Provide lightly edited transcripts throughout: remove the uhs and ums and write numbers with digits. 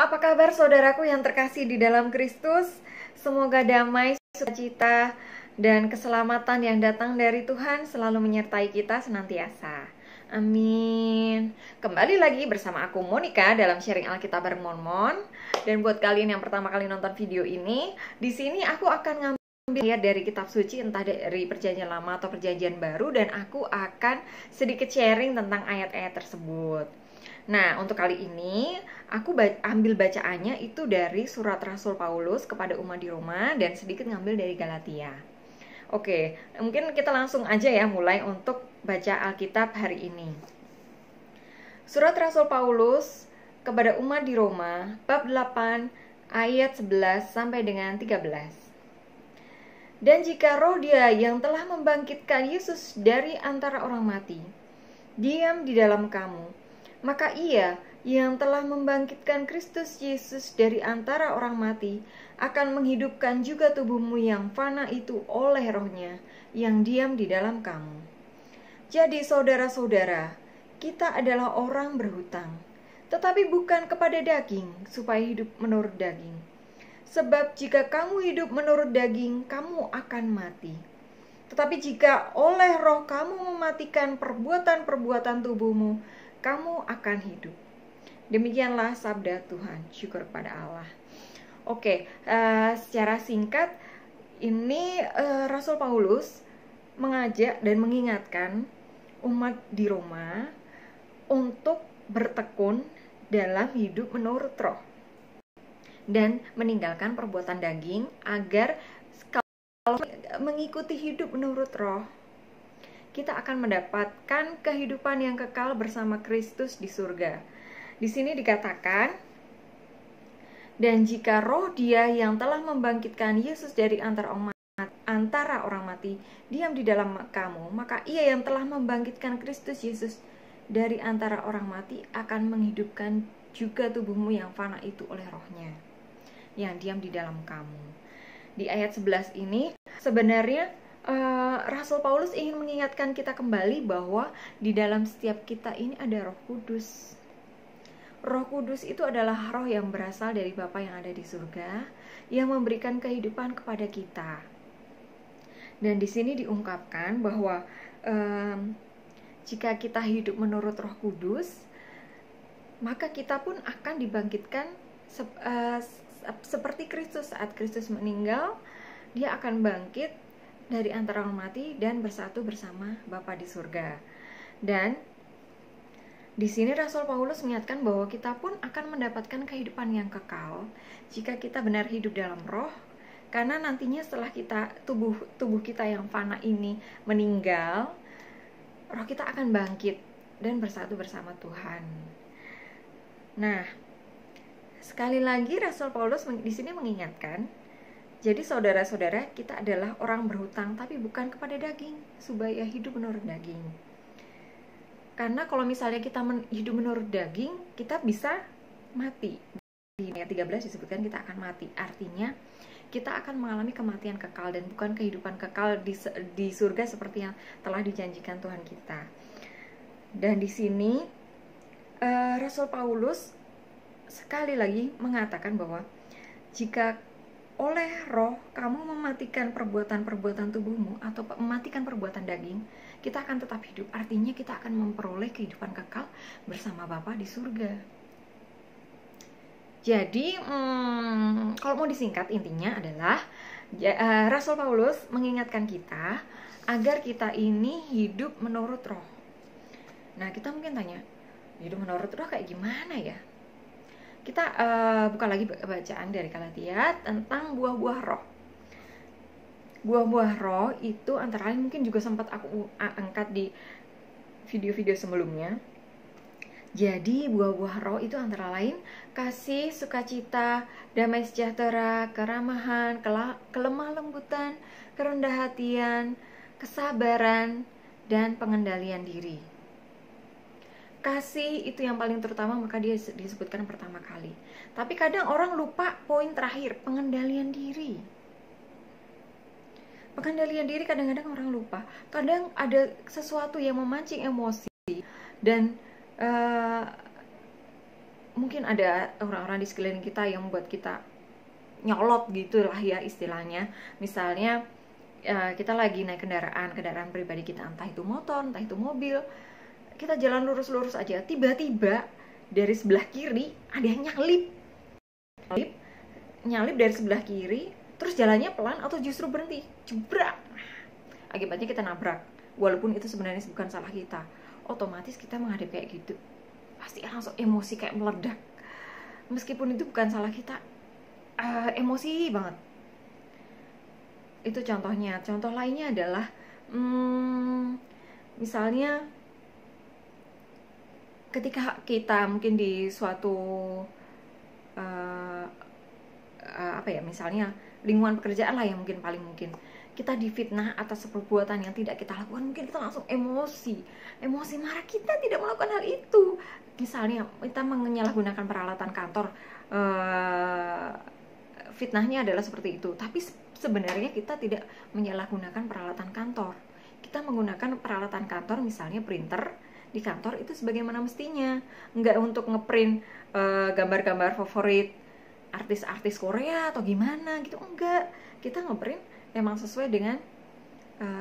apa kabar saudaraku yang terkasih di dalam Kristus? Semoga damai, sukacita, dan keselamatan yang datang dari Tuhan selalu menyertai kita senantiasa. Amin. Kembali lagi bersama aku Monica dalam sharing Alkitab bareng Monmon. Dan buat kalian yang pertama kali nonton video ini, di sini aku akan ngambil ayat dari kitab suci, entah dari perjanjian lama atau perjanjian baru, dan aku akan sedikit sharing tentang ayat-ayat tersebut. Nah, untuk kali ini aku ambil bacaannya itu dari surat Rasul Paulus kepada umat di Roma dan sedikit ngambil dari Galatia. Oke, mungkin kita langsung aja ya mulai untuk baca Alkitab hari ini. Surat Rasul Paulus kepada umat di Roma, bab 8 ayat 11 sampai dengan 13. Dan jika roh Dia yang telah membangkitkan Yesus dari antara orang mati diam di dalam kamu, maka Ia yang telah membangkitkan Kristus Yesus dari antara orang mati akan menghidupkan juga tubuhmu yang fana itu oleh rohnya yang diam di dalam kamu. Jadi saudara-saudara, kita adalah orang berhutang, tetapi bukan kepada daging, supaya hidup menurut daging. Sebab jika kamu hidup menurut daging, kamu akan mati. Tetapi jika oleh roh kamu mematikan perbuatan-perbuatan tubuhmu, kamu akan hidup. Demikianlah sabda Tuhan. Syukur kepada Allah. Oke, secara singkat ini Rasul Paulus mengajak dan mengingatkan umat di Roma untuk bertekun dalam hidup menurut roh dan meninggalkan perbuatan daging, agar kalau mengikuti hidup menurut roh, kita akan mendapatkan kehidupan yang kekal bersama Kristus di surga. Di sini dikatakan, dan jika roh Dia yang telah membangkitkan Yesus dari antara orang mati diam di dalam kamu, maka Ia yang telah membangkitkan Kristus Yesus dari antara orang mati akan menghidupkan juga tubuhmu yang fana itu oleh rohnya yang diam di dalam kamu. Di ayat 11 ini sebenarnya Rasul Paulus ingin mengingatkan kita kembali bahwa di dalam setiap kita ini ada Roh Kudus. Roh Kudus itu adalah roh yang berasal dari Bapa yang ada di surga, yang memberikan kehidupan kepada kita. Dan di sini diungkapkan bahwa jika kita hidup menurut Roh Kudus, maka kita pun akan dibangkitkan seperti Kristus. Saat Kristus meninggal, Dia akan bangkit dari antara orang mati dan bersatu bersama Bapa di surga. Dan di sini Rasul Paulus mengingatkan bahwa kita pun akan mendapatkan kehidupan yang kekal jika kita benar hidup dalam roh, karena nantinya setelah kita tubuh kita yang fana ini meninggal, roh kita akan bangkit dan bersatu bersama Tuhan. Nah, sekali lagi Rasul Paulus di sini mengingatkan, jadi saudara-saudara, kita adalah orang berhutang, tapi bukan kepada daging, supaya hidup menurut daging. Karena kalau misalnya kita hidup menurut daging, kita bisa mati. Di ayat 13 disebutkan kita akan mati. Artinya, kita akan mengalami kematian kekal dan bukan kehidupan kekal di surga seperti yang telah dijanjikan Tuhan kita. Dan di sini, Rasul Paulus sekali lagi mengatakan bahwa jika oleh roh kamu mematikan perbuatan-perbuatan tubuhmu atau mematikan perbuatan daging, kita akan tetap hidup. Artinya kita akan memperoleh kehidupan kekal bersama Bapa di surga. Jadi kalau mau disingkat, intinya adalah Rasul Paulus mengingatkan kita agar kita ini hidup menurut roh. Nah, kita mungkin tanya, hidup menurut roh kayak gimana ya? Kita buka lagi bacaan dari Galatia tentang buah-buah roh. Buah-buah roh itu antara lain, mungkin juga sempat aku angkat di video-video sebelumnya. Jadi buah-buah roh itu antara lain kasih, sukacita, damai sejahtera, keramahan, kelemah lembutan, kerendah hatian, kesabaran, dan pengendalian diri. Kasih itu yang paling terutama, maka dia disebutkan pertama kali. Tapi kadang orang lupa poin terakhir, pengendalian diri. Pengendalian diri kadang-kadang orang lupa. Kadang ada sesuatu yang memancing emosi dan mungkin ada orang-orang di sekeliling kita yang membuat kita nyolot gitulah ya istilahnya. Misalnya kita lagi naik kendaraan pribadi kita, entah itu motor, entah itu mobil, kita jalan lurus-lurus aja, tiba-tiba dari sebelah kiri ada yang nyalip dari sebelah kiri, terus jalannya pelan atau justru berhenti, jebrak. Akibatnya kita nabrak, walaupun itu sebenarnya bukan salah kita. Otomatis kita menghadapi kayak gitu, pasti langsung emosi kayak meledak. Meskipun itu bukan salah kita, emosi banget. Itu contohnya. Contoh lainnya adalah misalnya ketika kita mungkin di suatu misalnya lingkungan pekerjaan lah yang mungkin paling mungkin kita difitnah atas perbuatan yang tidak kita lakukan, mungkin kita langsung emosi marah. Kita tidak melakukan hal itu. Misalnya kita menyalahgunakan peralatan kantor, fitnahnya adalah seperti itu, tapi sebenarnya kita tidak menyalahgunakan peralatan kantor. Kita menggunakan peralatan kantor, misalnya printer di kantor itu sebagaimana mestinya, nggak untuk ngeprint gambar-gambar favorit artis-artis Korea atau gimana gitu, enggak. Kita ngeprint emang sesuai dengan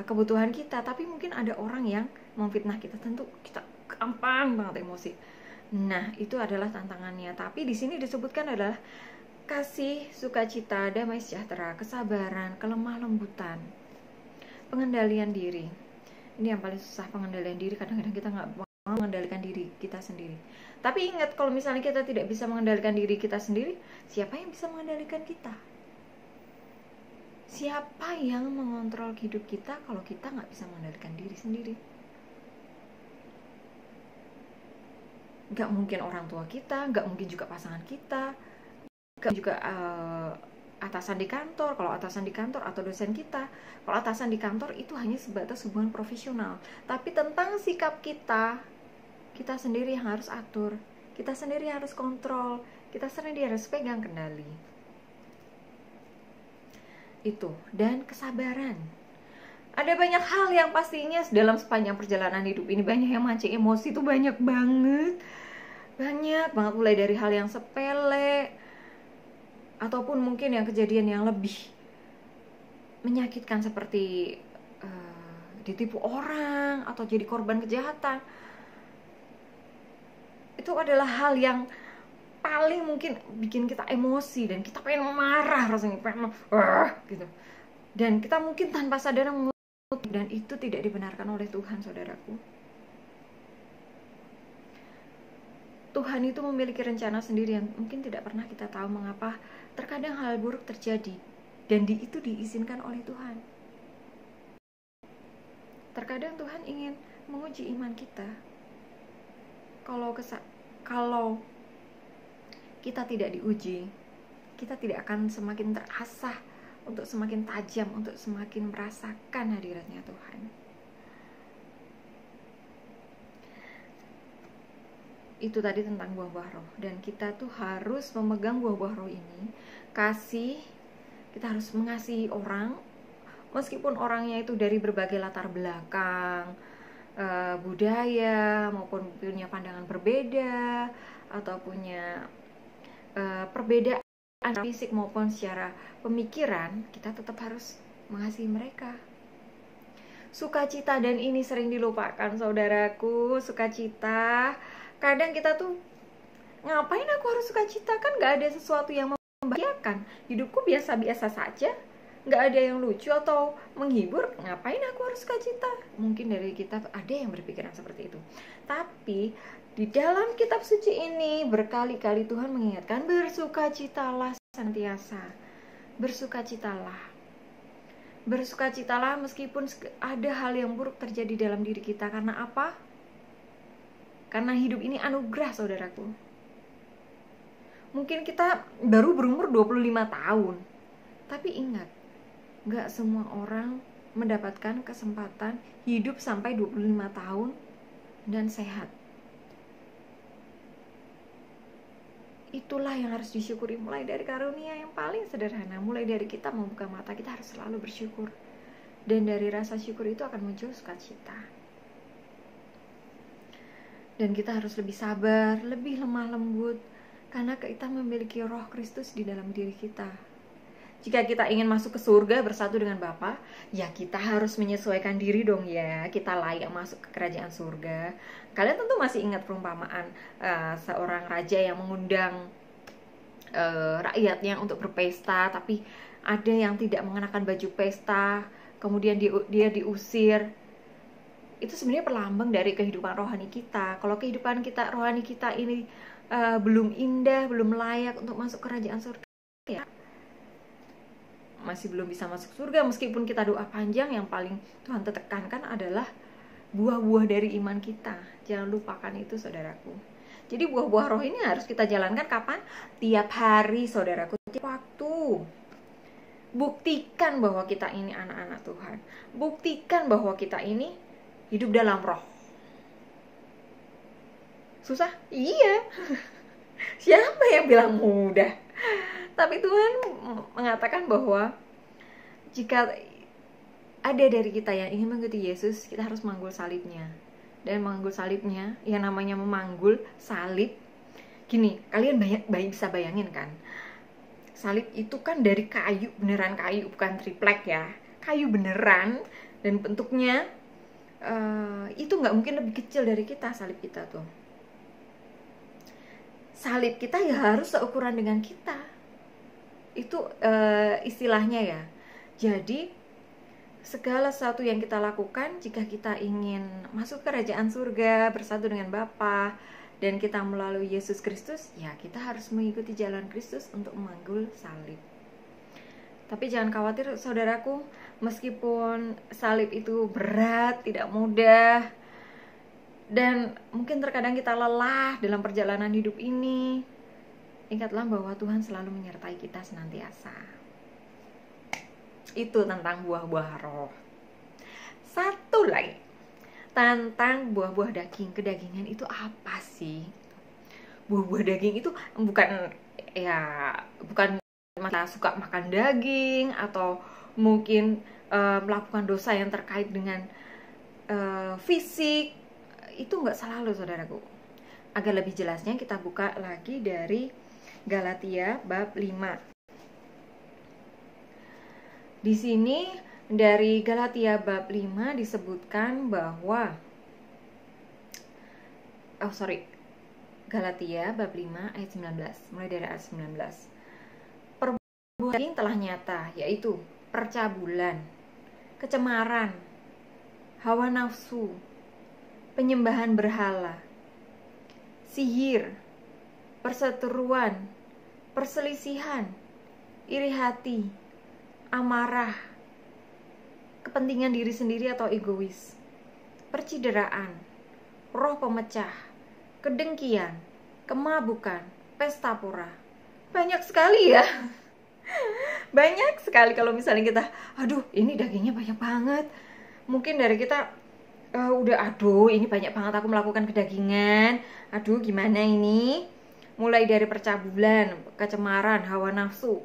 kebutuhan kita. Tapi mungkin ada orang yang memfitnah kita, tentu kita gampang banget emosi. Nah, itu adalah tantangannya. Tapi di sini disebutkan adalah kasih, sukacita, damai sejahtera, kesabaran, kelemah lembutan, pengendalian diri. Ini yang paling susah, pengendalian diri. Kadang-kadang kita nggak mau mengendalikan diri kita sendiri. Tapi ingat, kalau misalnya kita tidak bisa mengendalikan diri kita sendiri, siapa yang bisa mengendalikan kita? Siapa yang mengontrol hidup kita kalau kita nggak bisa mengendalikan diri sendiri? Nggak mungkin orang tua kita, nggak mungkin juga pasangan kita, nggak juga atasan di kantor. Kalau atasan di kantor atau dosen kita, kalau atasan di kantor itu hanya sebatas hubungan profesional. Tapi tentang sikap kita sendiri yang harus atur, kita sendiri harus kontrol, kita sendiri harus pegang kendali. Itu. Dan kesabaran. Ada banyak hal yang pastinya dalam sepanjang perjalanan hidup ini banyak yang mancing emosi, itu banyak banget, mulai dari hal yang sepele ataupun mungkin yang kejadian yang lebih menyakitkan seperti ditipu orang atau jadi korban kejahatan. Itu adalah hal yang paling mungkin bikin kita emosi dan kita pengen marah, rasanya pengen gitu. Dan kita mungkin tanpa sadar dan itu tidak dibenarkan oleh Tuhan, saudaraku. Tuhan itu memiliki rencana sendiri yang mungkin tidak pernah kita tahu mengapa terkadang hal buruk terjadi, dan itu diizinkan oleh Tuhan. Terkadang Tuhan ingin menguji iman kita. Kalau kita tidak diuji, kita tidak akan semakin terasah untuk semakin tajam, untuk semakin merasakan hadiratnya Tuhan. Itu tadi tentang buah-buah roh. Dan kita tuh harus memegang buah-buah roh ini. Kasih, kita harus mengasihi orang, meskipun orangnya itu dari berbagai latar belakang, budaya, maupun punya pandangan berbeda, atau punya perbedaan fisik maupun secara pemikiran, kita tetap harus mengasihi mereka. Sukacita, dan ini sering dilupakan, saudaraku. Sukacita, kadang kita tuh, ngapain aku harus sukacita? Kan gak ada sesuatu yang membahagiakan, hidupku biasa-biasa saja, gak ada yang lucu atau menghibur, ngapain aku harus sukacita? Mungkin dari kita ada yang berpikiran seperti itu. Tapi di dalam kitab suci ini berkali-kali Tuhan mengingatkan, bersukacitalah senantiasa. Bersukacitalah meskipun ada hal yang buruk terjadi dalam diri kita. Karena apa? Karena hidup ini anugerah, saudaraku. Mungkin kita baru berumur 25 tahun. Tapi ingat, gak semua orang mendapatkan kesempatan hidup sampai 25 tahun dan sehat. Itulah yang harus disyukuri, mulai dari karunia yang paling sederhana. Mulai dari kita membuka mata, kita harus selalu bersyukur. Dan dari rasa syukur itu akan muncul sukacita. Dan kita harus lebih sabar, lebih lemah lembut, Karena kita memiliki roh Kristus di dalam diri kita. Jika kita ingin masuk ke surga bersatu dengan Bapa, ya kita harus menyesuaikan diri dong ya. Kita layak masuk ke kerajaan surga. Kalian tentu masih ingat perumpamaan seorang raja yang mengundang rakyatnya untuk berpesta, tapi ada yang tidak mengenakan baju pesta, kemudian dia diusir. Itu sebenarnya pelambang dari kehidupan rohani kita. Kalau kehidupan kita rohani kita ini belum indah, belum layak untuk masuk kerajaan surga, ya masih belum bisa masuk surga. Meskipun kita doa panjang, yang paling Tuhan tekankan adalah buah-buah dari iman kita. Jangan lupakan itu, saudaraku. Jadi buah-buah roh ini harus kita jalankan kapan? Tiap hari, saudaraku, tiap waktu. Buktikan bahwa kita ini anak-anak Tuhan. Buktikan bahwa kita ini hidup dalam roh. Susah? Iya. Siapa yang bilang mudah? Tapi Tuhan mengatakan bahwa jika ada dari kita yang ingin mengikuti Yesus, kita harus memanggul salibnya. Dan memanggul salibnya, yang namanya memanggul salib, gini, kalian bisa bayangin kan, salib itu kan dari kayu, beneran kayu, bukan triplek ya, kayu beneran, dan bentuknya itu nggak mungkin lebih kecil dari kita. Salib kita tuh, salib kita ya harus seukuran dengan kita. Itu istilahnya ya. Jadi segala sesuatu yang kita lakukan, jika kita ingin masuk kerajaan surga bersatu dengan Bapa, dan kita melalui Yesus Kristus, ya kita harus mengikuti jalan Kristus untuk memanggul salib. Tapi jangan khawatir, saudaraku, meskipun salib itu berat, tidak mudah, dan mungkin terkadang kita lelah dalam perjalanan hidup ini, ingatlah bahwa Tuhan selalu menyertai kita senantiasa. Itu tentang buah-buah roh. Satu lagi, tentang buah-buah daging. Kedagingan itu apa sih? Buah-buah daging itu bukan masalah suka makan daging, atau mungkin melakukan dosa yang terkait dengan fisik. Itu nggak selalu, saudaraku. Agar lebih jelasnya, kita buka lagi dari Galatia bab 5. Di sini dari Galatia bab 5 disebutkan bahwa Galatia bab 5 ayat 19, mulai dari ayat 19. Perbuatan daging telah nyata, yaitu percabulan, kecemaran, hawa nafsu, penyembahan berhala, sihir, perseteruan, perselisihan, iri hati, amarah, kepentingan diri sendiri atau egois, percideraan, roh pemecah, kedengkian, kemabukan, pesta pora. Banyak sekali ya. Banyak sekali kalau misalnya kita, aduh ini dagingnya banyak banget. Mungkin dari kita ini banyak banget aku melakukan kedagingan. Aduh gimana ini? Mulai dari percabulan, kecemaran, hawa nafsu.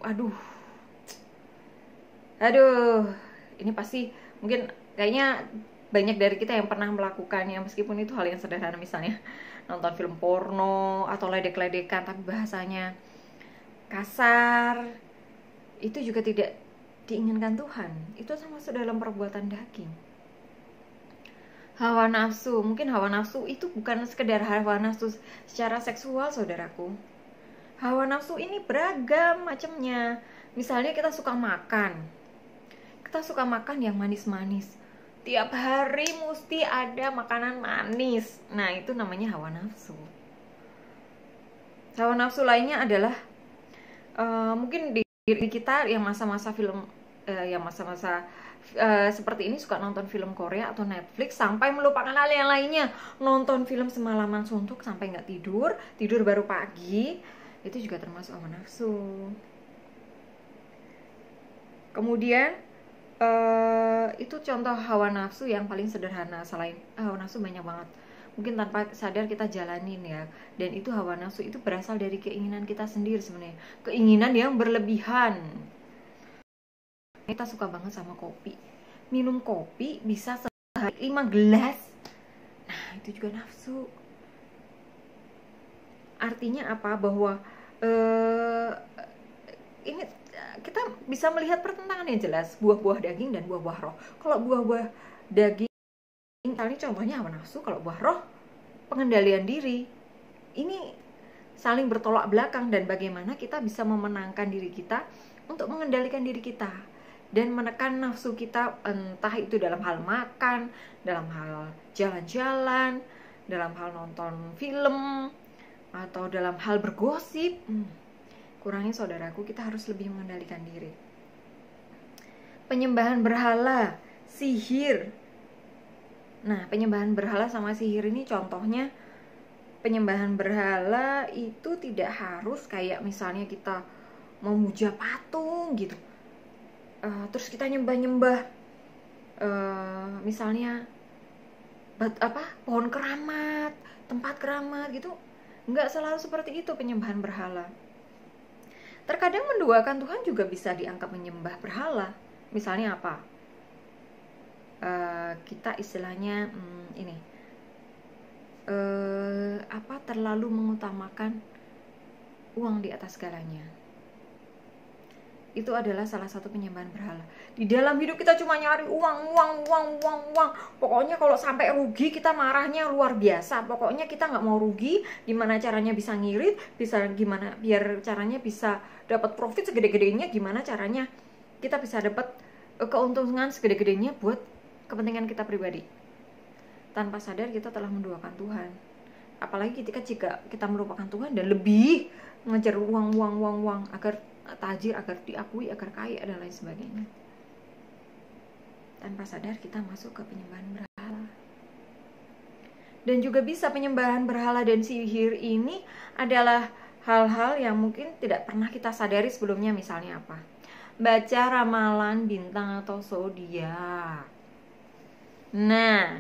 Aduh, ini pasti mungkin kayaknya banyak dari kita yang pernah melakukannya, meskipun itu hal yang sederhana, misalnya nonton film porno atau ledek-ledekan tapi bahasanya kasar. Itu juga tidak diinginkan Tuhan. Itu termasuk dalam perbuatan daging. Hawa nafsu, mungkin hawa nafsu itu bukan sekedar hawa nafsu secara seksual, saudaraku. Hawa nafsu ini beragam macamnya. Misalnya kita suka makan yang manis-manis. Tiap hari mesti ada makanan manis. Nah, itu namanya hawa nafsu. Hawa nafsu lainnya adalah mungkin di diri kita yang masa-masa film, seperti ini, suka nonton film Korea atau Netflix sampai melupakan hal yang lainnya. Nonton film semalaman suntuk sampai nggak tidur baru pagi. Itu juga termasuk hawa nafsu. Kemudian itu contoh hawa nafsu yang paling sederhana. Selain hawa nafsu banyak banget, mungkin tanpa sadar kita jalanin ya. Dan itu hawa nafsu itu berasal dari keinginan kita sendiri sebenarnya. Keinginan yang berlebihan. Kita suka banget sama kopi. Minum kopi bisa sehari 5 gelas. Nah, itu juga nafsu. artinya apa? Bahwa ini kita bisa melihat pertentangan yang jelas, buah-buah daging dan buah-buah roh. Kalau buah-buah daging, misalnya contohnya hawa nafsu, kalau buah roh pengendalian diri. Ini saling bertolak belakang, dan bagaimana kita bisa memenangkan diri kita untuk mengendalikan diri kita dan menekan nafsu kita, entah itu dalam hal makan, dalam hal jalan-jalan, dalam hal nonton film, atau dalam hal bergosip. Kurangnya saudaraku, kita harus lebih mengendalikan diri. Penyembahan berhala, sihir. Nah, penyembahan berhala sama sihir ini contohnya, penyembahan berhala itu tidak harus kayak misalnya kita memuja patung gitu. Terus kita nyembah-nyembah misalnya pohon keramat, tempat keramat gitu. Nggak selalu seperti itu penyembahan berhala. Terkadang menduakan Tuhan juga bisa dianggap menyembah berhala. Misalnya apa? Kita istilahnya terlalu mengutamakan uang di atas segalanya. Itu adalah salah satu penyembahan berhala. Di dalam hidup kita cuma nyari uang. Pokoknya kalau sampai rugi kita marahnya luar biasa. Pokoknya kita nggak mau rugi. Gimana caranya bisa ngirit? Gimana biar caranya bisa dapat profit segede-gedenya? Gimana caranya kita bisa dapat keuntungan segede-gedenya buat kepentingan kita pribadi? Tanpa sadar kita telah menduakan Tuhan. Apalagi ketika jika kita melupakan Tuhan dan lebih mengejar uang agar tajir, agar diakui, agar kaya dan lain sebagainya. Tanpa sadar kita masuk ke penyembahan berhala. Dan juga bisa penyembahan berhala dan sihir ini adalah hal-hal yang mungkin tidak pernah kita sadari sebelumnya. Misalnya apa? Baca ramalan bintang atau zodiak. Nah,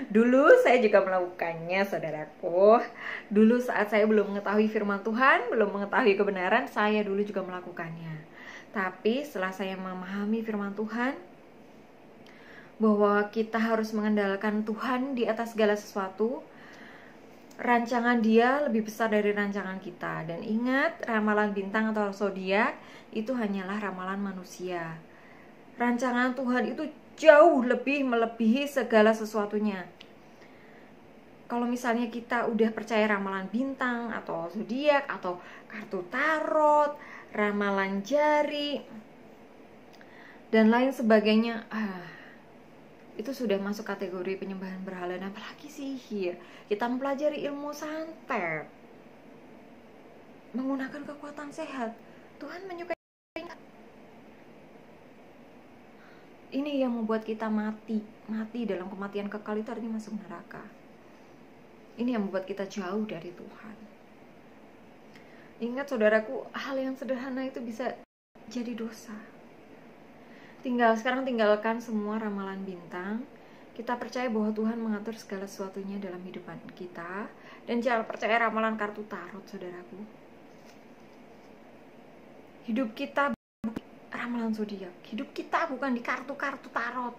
dulu saya juga melakukannya, saudaraku. Dulu saat saya belum mengetahui firman Tuhan, belum mengetahui kebenaran, saya dulu juga melakukannya. Tapi setelah saya memahami firman Tuhan, bahwa kita harus mengandalkan Tuhan di atas segala sesuatu, rancangan Dia lebih besar dari rancangan kita. Dan ingat, ramalan bintang atau zodiak itu hanyalah ramalan manusia. Rancangan Tuhan itu jauh lebih melebihi segala sesuatunya. Kalau misalnya kita udah percaya ramalan bintang atau zodiak atau kartu tarot, ramalan jari dan lain sebagainya, itu sudah masuk kategori penyembahan berhala. Dan apalagi sihir, kita mempelajari ilmu santet menggunakan kekuatan sehat. Tuhan menyukai. Ini yang membuat kita mati dalam kematian kekal, itu artinya masuk neraka. Ini yang membuat kita jauh dari Tuhan. Ingat saudaraku, hal yang sederhana itu bisa jadi dosa. Sekarang tinggalkan semua ramalan bintang. Kita percaya bahwa Tuhan mengatur segala sesuatunya dalam hidupan kita. Dan jangan percaya ramalan kartu tarot, saudaraku. Hidup kita ramalan zodiak. Hidup kita bukan di kartu-kartu tarot.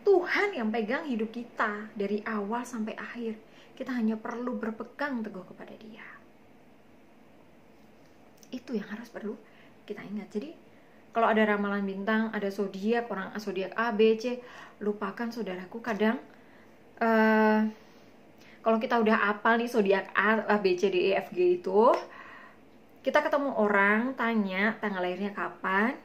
Tuhan yang pegang hidup kita dari awal sampai akhir. Kita hanya perlu berpegang teguh kepada Dia. Itu yang perlu kita ingat. Jadi kalau ada ramalan bintang, ada zodiak, orang zodiak A, B, C, lupakan saudaraku. Kadang kalau kita udah hafal nih zodiak A, B, C, D, E, F, G itu, kita ketemu orang, tanya tanggal lahirnya kapan,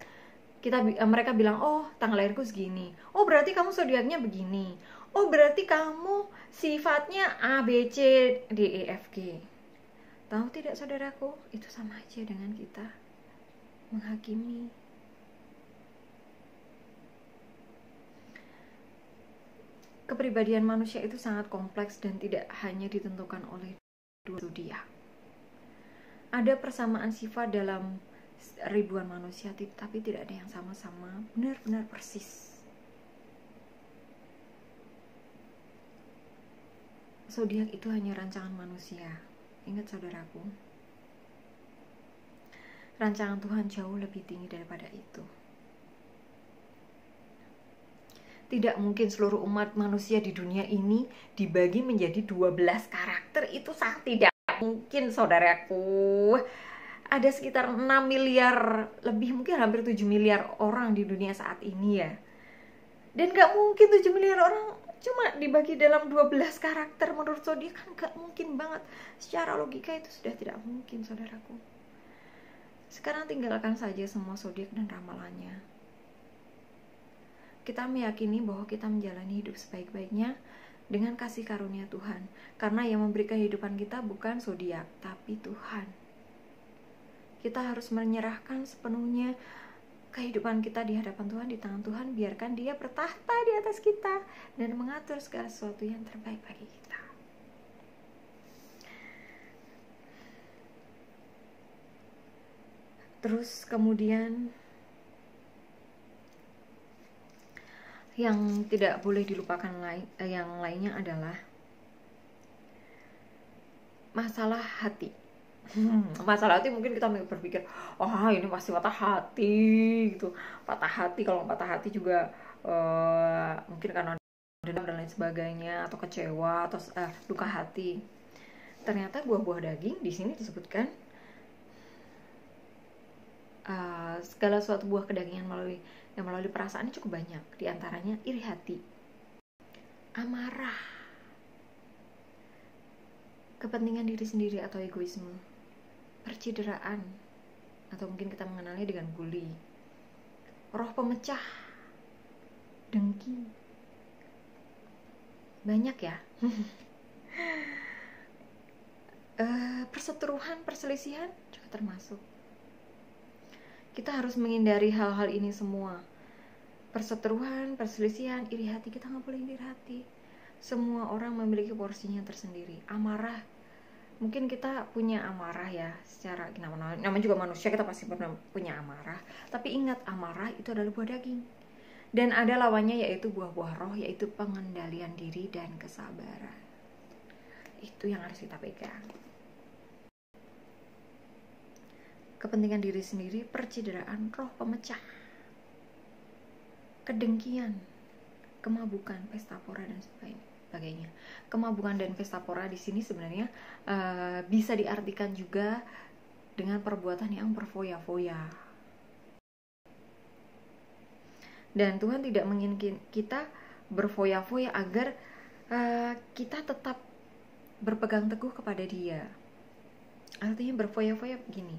mereka bilang, oh tanggal lahirku segini, oh berarti kamu zodiaknya begini, oh berarti kamu sifatnya A, B, C, D, E, F, G. Tahu tidak saudaraku, itu sama aja dengan kita menghakimi. Kepribadian manusia itu sangat kompleks dan tidak hanya ditentukan oleh dua zodiak. Ada persamaan sifat dalam ribuan manusia, tapi tidak ada yang sama-sama benar-benar persis. Zodiak itu hanya rancangan manusia. Ingat saudaraku, rancangan Tuhan jauh lebih tinggi daripada itu. Tidak mungkin seluruh umat manusia di dunia ini dibagi menjadi 12 karakter. Itu sangat tidak mungkin, saudaraku. Ada sekitar 6 miliar, lebih mungkin hampir 7 miliar orang di dunia saat ini ya. Dan gak mungkin 7 miliar orang cuma dibagi dalam 12 karakter menurut zodiak, kan gak mungkin banget. Secara logika itu sudah tidak mungkin, saudaraku. Sekarang tinggalkan saja semua zodiak dan ramalannya. Kita meyakini bahwa kita menjalani hidup sebaik-baiknya dengan kasih karunia Tuhan. Karena yang memberi kehidupan kita bukan zodiak, tapi Tuhan. Kita harus menyerahkan sepenuhnya kehidupan kita di hadapan Tuhan, di tangan Tuhan. Biarkan Dia bertahta di atas kita dan mengatur segala sesuatu yang terbaik bagi kita. Terus kemudian yang tidak boleh dilupakan yang lainnya adalah masalah hati. Masalah hati mungkin kita berpikir, oh ini pasti patah hati gitu. Patah hati, kalau patah hati juga mungkin karena dendam dan lain sebagainya, atau kecewa, atau luka hati. Ternyata buah-buah daging di sini disebutkan segala suatu buah kedagingan melalui perasaan cukup banyak. Di antaranya iri hati, amarah, kepentingan diri sendiri atau egoisme, percideraan, atau mungkin kita mengenalnya dengan bully, roh pemecah, dengki. Banyak ya. Perseteruan, perselisihan juga termasuk. Kita harus menghindari hal-hal ini semua. Perseteruan, perselisihan, iri hati, kita nggak boleh iri hati. Semua orang memiliki porsinya tersendiri. Amarah, mungkin kita punya amarah ya, secara namanya juga manusia, kita pasti punya amarah. Tapi ingat, amarah itu adalah buah daging. Dan ada lawannya, yaitu buah-buah roh, yaitu pengendalian diri dan kesabaran. Itu yang harus kita pegang. Kepentingan diri sendiri, percideraan, roh pemecah, kedengkian, kemabukan, pesta pora dan sebagainya. Kemabukan dan pesta pora di sini sebenarnya bisa diartikan juga dengan perbuatan yang berfoya-foya. Dan Tuhan tidak menginginkan kita berfoya-foya agar kita tetap berpegang teguh kepada Dia. Artinya berfoya-foya begini.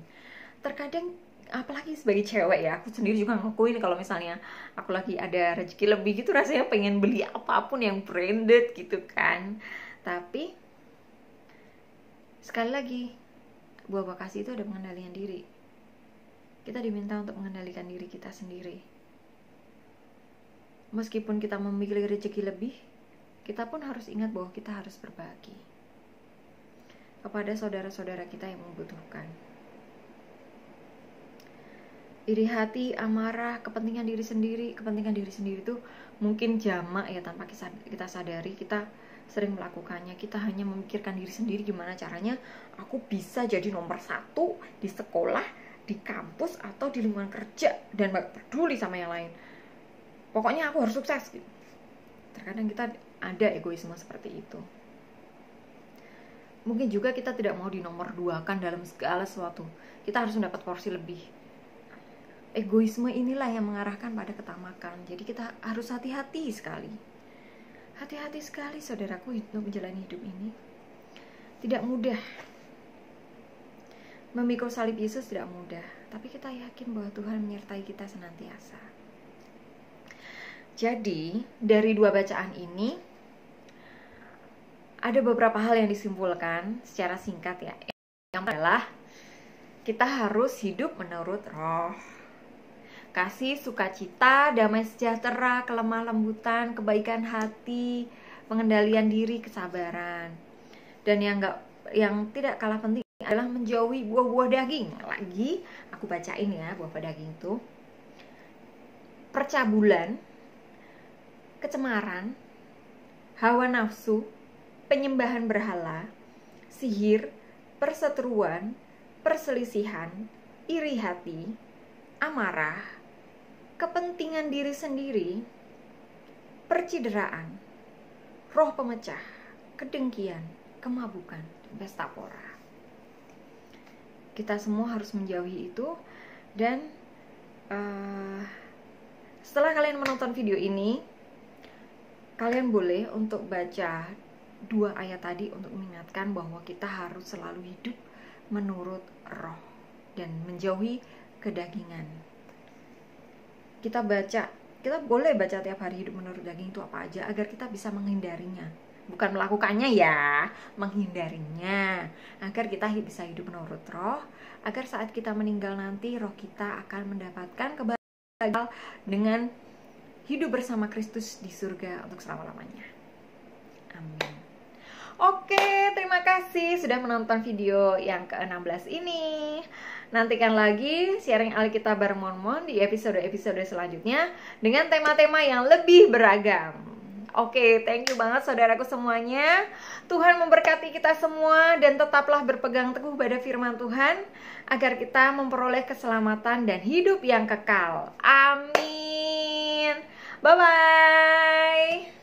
Terkadang, apalagi sebagai cewek ya, aku sendiri juga ngakuin kalau misalnya aku lagi ada rezeki lebih gitu, rasanya pengen beli apapun yang branded gitu kan. Tapi sekali lagi, buah kasih itu ada pengendalian diri. Kita diminta untuk mengendalikan diri kita sendiri. Meskipun kita memiliki rezeki lebih, kita pun harus ingat bahwa kita harus berbagi kepada saudara-saudara kita yang membutuhkan. Iri hati, amarah, kepentingan diri sendiri itu mungkin jamak ya, tanpa kita sadari kita sering melakukannya. Kita hanya memikirkan diri sendiri, gimana caranya aku bisa jadi nomor 1 di sekolah, di kampus, atau di lingkungan kerja, dan gak peduli sama yang lain. Pokoknya aku harus sukses gitu. Terkadang kita ada egoisme seperti itu. Mungkin juga kita tidak mau dinomor 2-kan dalam segala sesuatu. Kita harus mendapat porsi lebih. Egoisme inilah yang mengarahkan pada ketamakan. Jadi kita harus hati-hati sekali. Hati-hati sekali saudaraku untuk menjalani hidup ini. Tidak mudah. Memikul salib Yesus tidak mudah. Tapi kita yakin bahwa Tuhan menyertai kita senantiasa. Jadi dari 2 bacaan ini ada beberapa hal yang disimpulkan secara singkat ya. Yang adalah kita harus hidup menurut roh. Kasih, sukacita, damai sejahtera, kelemah lembutan, kebaikan hati, pengendalian diri, kesabaran. Dan yang tidak kalah penting adalah menjauhi buah-buah daging. Lagi aku bacain ya, buah-buah daging itu: percabulan, kecemaran, hawa nafsu, penyembahan berhala, sihir, perseteruan, perselisihan, iri hati, amarah, kepentingan diri sendiri, percideraan, roh pemecah, kedengkian, kemabukan, dan pesta pora. Kita semua harus menjauhi itu. Dan setelah kalian menonton video ini, kalian boleh untuk baca 2 ayat tadi untuk mengingatkan bahwa kita harus selalu hidup menurut roh dan menjauhi kedagingan. Kita boleh baca tiap hari hidup menurut daging itu apa aja agar kita bisa menghindarinya. Bukan melakukannya ya, menghindarinya. Agar kita bisa hidup menurut roh, agar saat kita meninggal nanti roh kita akan mendapatkan kebahagiaan dengan hidup bersama Kristus di surga untuk selama-lamanya. Amin. Oke, terima kasih sudah menonton video yang ke-16 ini. Nantikan lagi sharing Alkitab bareng Mon di episode-episode selanjutnya dengan tema-tema yang lebih beragam. Oke, thank you banget saudaraku semuanya. Tuhan memberkati kita semua dan tetaplah berpegang teguh pada firman Tuhan agar kita memperoleh keselamatan dan hidup yang kekal. Amin. Bye-bye.